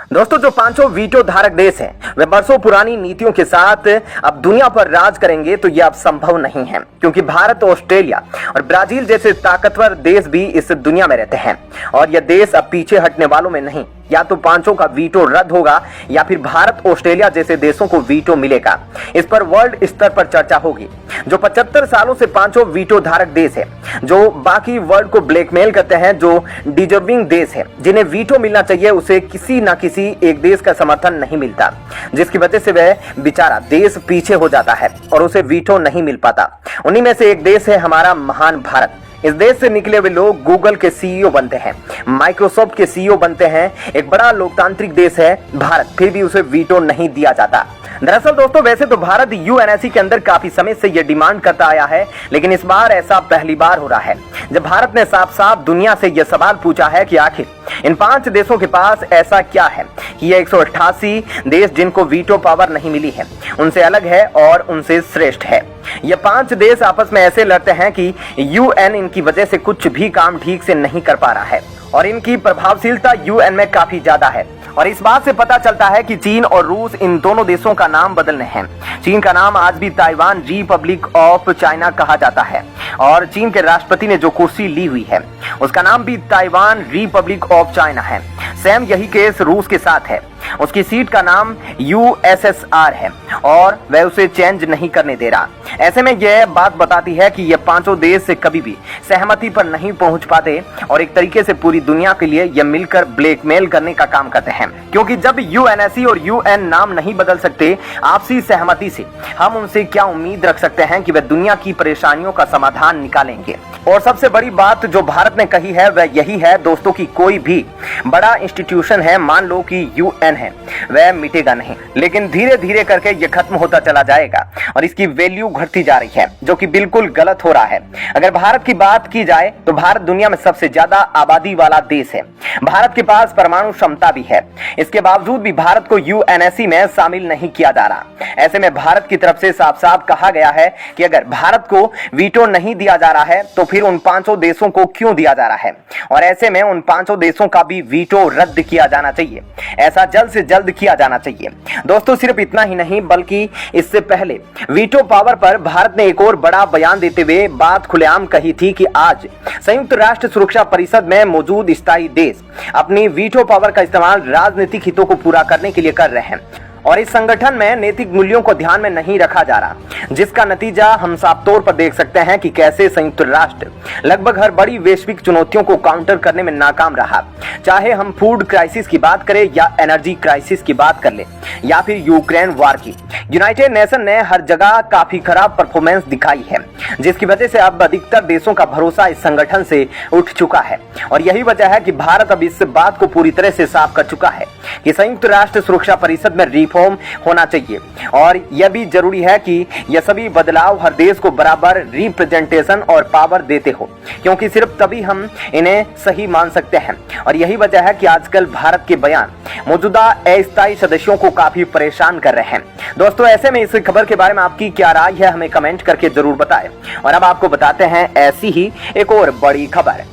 दोस्तों, जो पांचों वीटो धारक देश हैं वे बरसों पुरानी नीतियों के साथ अब दुनिया पर राज करेंगे तो यह अब संभव नहीं है, क्योंकि भारत, ऑस्ट्रेलिया और ब्राजील जैसे ताकतवर देश भी इस दुनिया में रहते हैं और यह देश अब पीछे हटने वालों में नहीं। या तो पांचों का वीटो रद्द होगा या फिर भारत, ऑस्ट्रेलिया जैसे देशों को वीटो मिलेगा। इस पर वर्ल्ड स्तर पर चर्चा होगी। जो 75 सालों से पांचों वीटो धारक देश है, जो बाकी वर्ल्ड को ब्लैकमेल करते हैं, जो डिजर्विंग देश है, जिन्हें वीटो मिलना चाहिए, उसे किसी ना किसी एक देश का समर्थन नहीं मिलता, जिसकी वजह से वह बेचारा देश पीछे हो जाता है और उसे वीटो नहीं मिल पाता। उन्हीं में से एक देश है हमारा महान भारत। इस देश से निकले हुए लोग गूगल के सीईओ बनते हैं, माइक्रोसॉफ्ट के सीईओ बनते हैं। एक बड़ा लोकतांत्रिक देश है भारत, फिर भी उसे वीटो नहीं दिया जाता। दरअसल दोस्तों, वैसे तो भारत यूएनएससी के अंदर काफी समय से यह डिमांड करता आया है, लेकिन इस बार ऐसा पहली बार हो रहा है जब भारत ने साफ साफ दुनिया से यह सवाल पूछा है कि आखिर इन 5 देशों के पास ऐसा क्या है कि ये 188 देश जिनको वीटो पावर नहीं मिली है उनसे अलग है और उनसे श्रेष्ठ है। ये 5 देश आपस में ऐसे लड़ते हैं कि यूएन इनकी वजह से कुछ भी काम ठीक से नहीं कर पा रहा है और इनकी प्रभावशीलता यूएन में काफी ज्यादा है। और इस बात से पता चलता है कि चीन और रूस, इन दोनों देशों का नाम बदलने हैं। चीन का नाम आज भी ताइवान रिपब्लिक ऑफ चाइना कहा जाता है और चीन के राष्ट्रपति ने जो कुर्सी ली हुई है उसका नाम भी ताइवान रिपब्लिक ऑफ चाइना है। सेम यही केस रूस के साथ है। उसकी सीट का नाम यूएसएसआर है और वह उसे चेंज नहीं करने दे रहा। ऐसे में यह बात बताती है कि ये पांचों देश से कभी भी सहमति पर नहीं पहुंच पाते और एक तरीके से पूरी दुनिया के लिए यह मिलकर ब्लैकमेल करने का काम करते हैं, क्योंकि जब यूएनएससी और यूएन नाम नहीं बदल सकते आपसी सहमति से, हम उनसे क्या उम्मीद रख सकते हैं कि वे दुनिया की परेशानियों का समाधान निकालेंगे। और सबसे बड़ी बात जो भारत ने कही है वह यही है दोस्तों कि कोई भी बड़ा इंस्टीट्यूशन है, मान लो कि यूएन है, वह मिटेगा नहीं, लेकिन धीरे धीरे करके यह खत्म होता चला जाएगा और इसकी वैल्यू घटती जा रही है, जो कि बिल्कुल गलत हो रहा है। अगर भारत की बात की जाए तो भारत दुनिया में सबसे ज्यादा आबादी वाला देश है। भारत के पास परमाणु क्षमता भी है, इसके बावजूद भी भारत को यूएनएससी में शामिल नहीं किया जा रहा। ऐसे में भारत की तरफ से साफ साफ कहा गया है कि अगर भारत को वीटो नहीं दिया जा रहा है तो फिर उन 5 देशों को क्यों दिया जा रहा है, और ऐसे में उन 5 देशों का भी वीटो रद्द किया जाना चाहिए। ऐसा जल्द से जल्द किया जाना चाहिए। दोस्तों, सिर्फ इतना ही नहीं बल्कि इससे पहले वीटो पावर पर भारत ने एक और बड़ा बयान देते हुए बात खुलेआम कही थी कि आज संयुक्त राष्ट्र सुरक्षा परिषद में मौजूद स्थायी देश अपनी वीटो पावर का इस्तेमाल राजनीतिक हितों को पूरा करने के लिए कर रहे हैं और इस संगठन में नैतिक मूल्यों को ध्यान में नहीं रखा जा रहा, जिसका नतीजा हम साफ तौर पर देख सकते हैं कि कैसे संयुक्त राष्ट्र लगभग हर बड़ी वैश्विक चुनौतियों को काउंटर करने में नाकाम रहा। चाहे हम फूड क्राइसिस की बात करें या एनर्जी क्राइसिस की बात कर ले या फिर यूक्रेन वार की, यूनाइटेड नेशन ने हर जगह काफी खराब परफॉर्मेंस दिखाई है, जिसकी वजह से अब अधिकतर देशों का भरोसा इस संगठन से उठ चुका है। और यही वजह है कि भारत अब इस बात को पूरी तरह से साफ कर चुका है कि संयुक्त राष्ट्र सुरक्षा परिषद में रिफॉर्म होना चाहिए और यह भी जरूरी है कि यह सभी बदलाव हर देश को बराबर रिप्रेजेंटेशन और पावर देते हो, क्योंकि सिर्फ तभी हम इन्हें सही मान सकते हैं। और यही वजह है कि आजकल भारत के बयान मौजूदा अस्थायी सदस्यों को काफी परेशान कर रहे हैं। दोस्तों, ऐसे में इस खबर के बारे में आपकी क्या राय है हमें कमेंट करके जरूर बताएं। और अब आपको बताते हैं ऐसी ही एक और बड़ी खबर।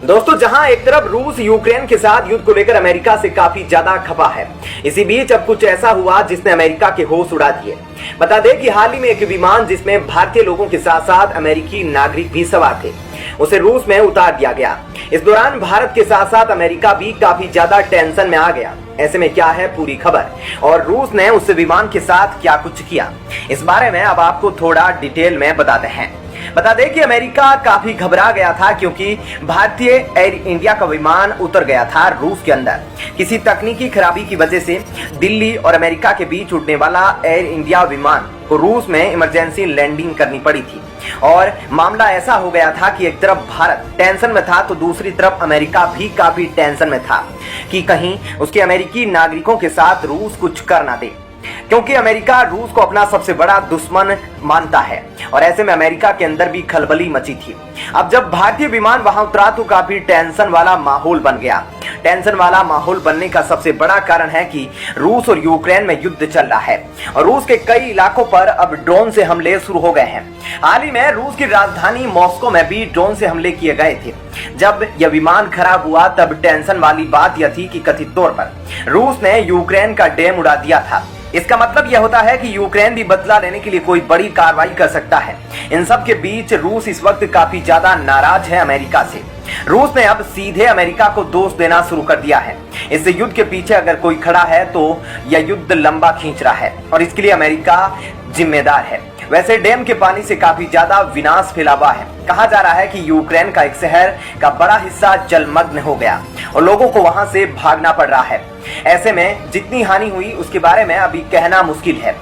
दोस्तों, जहां एक तरफ रूस यूक्रेन के साथ युद्ध को लेकर अमेरिका से काफी ज्यादा खफा है, इसी बीच अब कुछ ऐसा हुआ जिसने अमेरिका के होश उड़ा दिए। बता दें कि हाल ही में एक विमान जिसमें भारतीय लोगों के साथ साथ अमेरिकी नागरिक भी सवार थे, उसे रूस में उतार दिया गया। इस दौरान भारत के साथ साथ अमेरिका भी काफी ज्यादा टेंशन में आ गया। ऐसे में क्या है पूरी खबर और रूस ने उस विमान के साथ क्या कुछ किया, इस बारे में अब आपको थोड़ा डिटेल में बताते हैं। बता दें कि अमेरिका काफी घबरा गया था क्योंकि भारतीय एयर इंडिया का विमान उतर गया था रूस के अंदर। किसी तकनीकी खराबी की वजह से दिल्ली और अमेरिका के बीच उड़ने वाला एयर इंडिया विमान को रूस में इमरजेंसी लैंडिंग करनी पड़ी थी और मामला ऐसा हो गया था कि एक तरफ भारत टेंशन में था तो दूसरी तरफ अमेरिका भी काफी टेंशन में था कि कहीं उसके अमेरिकी नागरिकों के साथ रूस कुछ कर ना दे, क्योंकि अमेरिका रूस को अपना सबसे बड़ा दुश्मन मानता है और ऐसे में अमेरिका के अंदर भी खलबली मची थी। अब जब भारतीय विमान वहां उतरा तो काफी टेंशन वाला माहौल बन गया। टेंशन वाला माहौल बनने का सबसे बड़ा कारण है कि रूस और यूक्रेन में युद्ध चल रहा है और रूस के कई इलाकों पर अब ड्रोन से हमले शुरू हो गए हैं। हाल ही में रूस की राजधानी मॉस्को में भी ड्रोन से हमले किए गए थे। जब यह विमान खराब हुआ तब टेंशन वाली बात यह थी कि कथित तौर पर रूस ने यूक्रेन का डैम उड़ा दिया था। इसका मतलब यह होता है कि यूक्रेन भी बदला लेने के लिए कोई बड़ी कार्रवाई कर सकता है। इन सब के बीच रूस इस वक्त काफी ज्यादा नाराज है अमेरिका से। रूस ने अब सीधे अमेरिका को दोष देना शुरू कर दिया है। इस युद्ध के पीछे अगर कोई खड़ा है तो यह युद्ध लंबा खींच रहा है और इसके लिए अमेरिका जिम्मेदार है। वैसे डैम के पानी से काफी ज्यादा विनाश फैला हुआ है। कहा जा रहा है कि यूक्रेन का एक शहर का बड़ा हिस्सा जलमग्न हो गया और लोगों को वहां से भागना पड़ रहा है। ऐसे में जितनी हानि हुई उसके बारे में अभी कहना मुश्किल है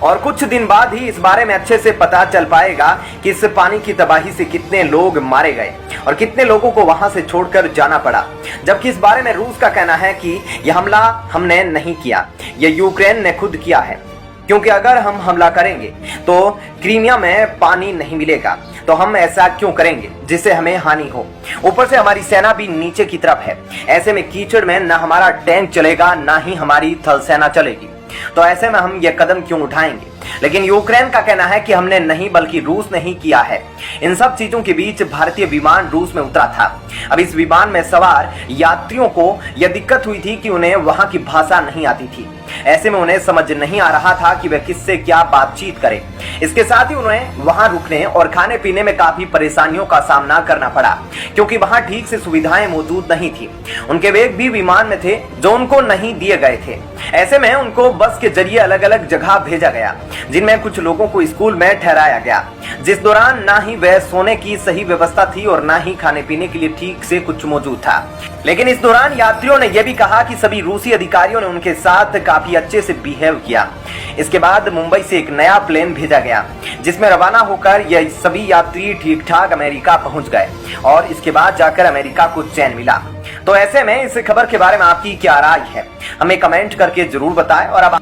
और कुछ दिन बाद ही इस बारे में अच्छे से पता चल पाएगा कि इस पानी की तबाही से कितने लोग मारे गए और कितने लोगों को वहां से छोड़कर जाना पड़ा। जबकि इस बारे में रूस का कहना है कि यह हमला हमने नहीं किया, यह यूक्रेन ने खुद किया है, क्योंकि अगर हम हमला करेंगे तो क्रीमिया में पानी नहीं मिलेगा, तो हम ऐसा क्यों करेंगे जिससे हमें हानि हो। ऊपर से हमारी सेना भी नीचे की तरफ है। ऐसे में कीचड़ में ना हमारा टैंक चलेगा ना ही हमारी थल सेना चलेगी, तो ऐसे में हम यह कदम क्यों उठाएंगे। लेकिन यूक्रेन का कहना है कि हमने नहीं बल्कि रूस ने ही किया है। इन सब चीजों के बीच भारतीय विमान रूस में उतरा था। अब इस विमान में सवार यात्रियों को यह दिक्कत हुई थी कि उन्हें वहां की भाषा नहीं आती थी। ऐसे में उन्हें समझ नहीं आ रहा था कि वे किससे क्या बातचीत करें। इसके साथ ही उन्हें वहां रुकने और खाने पीने में काफी परेशानियों का सामना करना पड़ा, क्योंकि वहां ठीक से सुविधाएं मौजूद नहीं थी। उनके बैग भी विमान में थे जो उनको नहीं दिए गए थे। ऐसे में उनको बस के जरिए अलग अलग जगह भेजा गया, जिनमें कुछ लोगों को स्कूल में ठहराया गया, जिस दौरान ना ही वह सोने की सही व्यवस्था थी और ना ही खाने पीने के लिए ठीक से कुछ मौजूद था। लेकिन इस दौरान यात्रियों ने यह भी कहा कि सभी रूसी अधिकारियों ने उनके साथ काफी अच्छे से बिहेव किया। इसके बाद मुंबई से एक नया प्लेन भेजा गया, जिसमें रवाना होकर यह सभी यात्री ठीक ठाक अमेरिका पहुंच गए और इसके बाद जाकर अमेरिका को चैन मिला। तो ऐसे में इस खबर के बारे में आपकी क्या राय है, हमें कमेंट करके जरूर बताएं। और अब